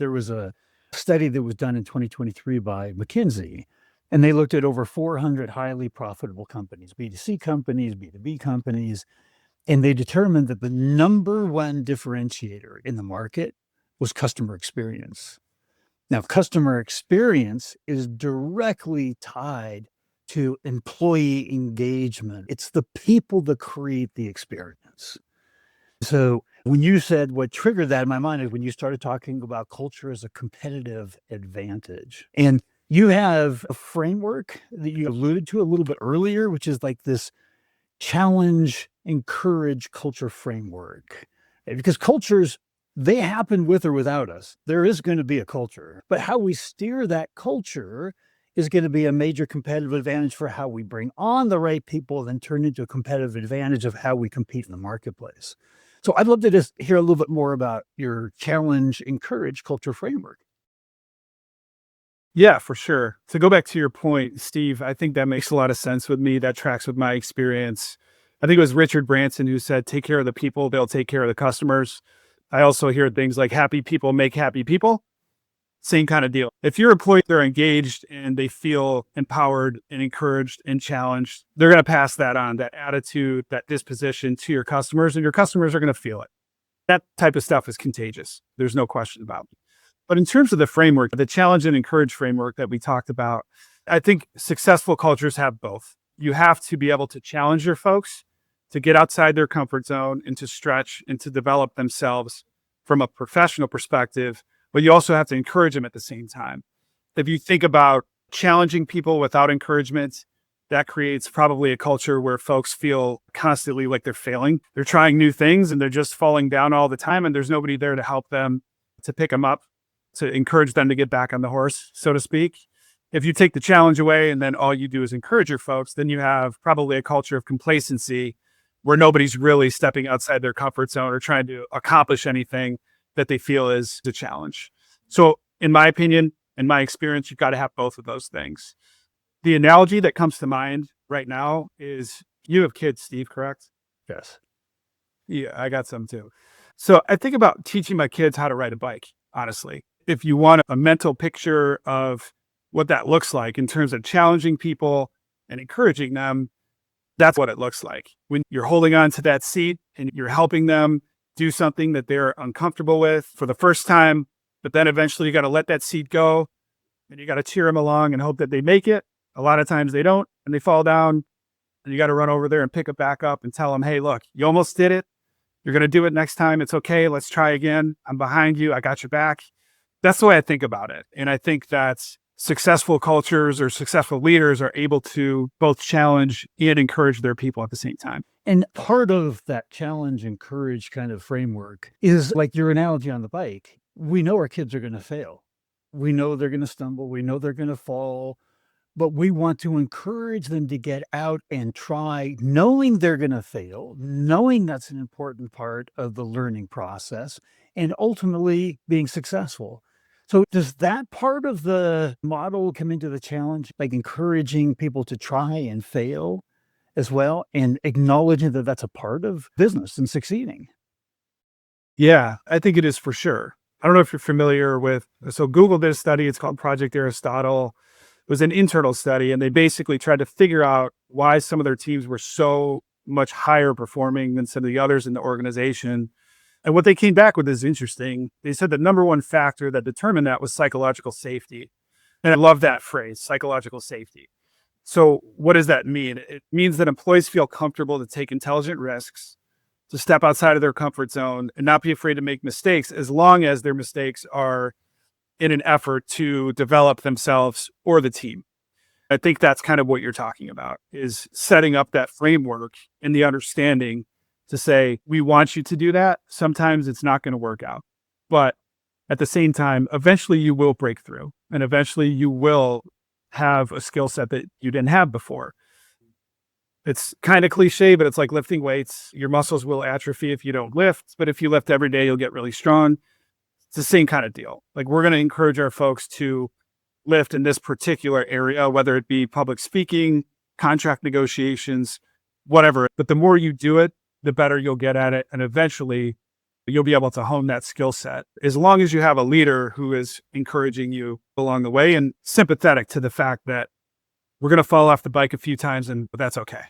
There was a study that was done in 2023 by McKinsey, and they looked at over 400 highly profitable companies, B2C companies, B2B companies, and they determined that the number one differentiator in the market was customer experience. Now, customer experience is directly tied to employee engagement. It's the people that create the experience. So when you said what triggered that in my mind is when you started talking about culture as a competitive advantage. And you have a framework that you alluded to a little bit earlier, which is like this challenge, encourage culture framework. Because cultures, they happen with or without us. There is going to be a culture, but how we steer that culture is going to be a major competitive advantage for how we bring on the right people, then turn into a competitive advantage of how we compete in the marketplace. So I'd love to just hear a little bit more about your challenge, encourage culture framework. Yeah, for sure. To go back to your point, Steve, I think that makes a lot of sense with me. That tracks with my experience. I think it was Richard Branson who said, take care of the people, they'll take care of the customers. I also hear things like happy people make happy people. Same kind of deal. If your employees are engaged and they feel empowered and encouraged and challenged, they're going to pass that on, that attitude, that disposition to your customers, and your customers are going to feel it. That type of stuff is contagious. There's no question about it. But in terms of the framework, the challenge and encourage framework that we talked about, I think successful cultures have both. You have to be able to challenge your folks to get outside their comfort zone and to stretch and to develop themselves from a professional perspective, but you also have to encourage them at the same time. If you think about challenging people without encouragement, that creates probably a culture where folks feel constantly like they're failing. They're trying new things and they're just falling down all the time, and there's nobody there to help them, to pick them up, to encourage them to get back on the horse, so to speak. If you take the challenge away and then all you do is encourage your folks, then you have probably a culture of complacency where nobody's really stepping outside their comfort zone or trying to accomplish anything that they feel is a challenge. So in my opinion, in my experience, you've got to have both of those things. The analogy that comes to mind right now is you have kids, Steve, correct? Yes. Yeah, I got some too. So I think about teaching my kids how to ride a bike, honestly. If you want a mental picture of what that looks like in terms of challenging people and encouraging them, that's what it looks like. When you're holding on to that seat and you're helping them do something that they're uncomfortable with for the first time, but then eventually you got to let that seat go and you got to cheer them along and hope that they make it. A lot of times they don't and they fall down, and you got to run over there and pick it back up and tell them, hey, look, you almost did it. You're going to do it next time. It's okay. Let's try again. I'm behind you. I got your back. That's the way I think about it. And I think that's successful cultures or successful leaders are able to both challenge and encourage their people at the same time. And part of that challenge, encourage kind of framework is like your analogy on the bike. We know our kids are going to fail. We know they're going to stumble. We know they're going to fall. But we want to encourage them to get out and try, knowing they're going to fail, knowing that's an important part of the learning process, and ultimately being successful. So does that part of the model come into the challenge, like encouraging people to try and fail as well, and acknowledging that that's a part of business and succeeding? Yeah, I think it is for sure. I don't know if you're familiar with, so Google did a study, it's called Project Aristotle. It was an internal study, and they basically tried to figure out why some of their teams were so much higher performing than some of the others in the organization. And what they came back with is interesting. They said the number one factor that determined that was psychological safety. And I love that phrase, psychological safety. So what does that mean? It means that employees feel comfortable to take intelligent risks, to step outside of their comfort zone and not be afraid to make mistakes, as long as their mistakes are in an effort to develop themselves or the team. I think that's kind of what you're talking about, is setting up that framework and the understanding to say, we want you to do that. Sometimes it's not going to work out, but at the same time, eventually you will break through and eventually you will have a skill set that you didn't have before. It's kind of cliche, but it's like lifting weights. Your muscles will atrophy if you don't lift, but if you lift every day, you'll get really strong. It's the same kind of deal. Like, we're going to encourage our folks to lift in this particular area, whether it be public speaking, contract negotiations, whatever. But the more you do it, the better you'll get at it. And eventually you'll be able to hone that skill set as long as you have a leader who is encouraging you along the way and sympathetic to the fact that we're going to fall off the bike a few times and that's okay.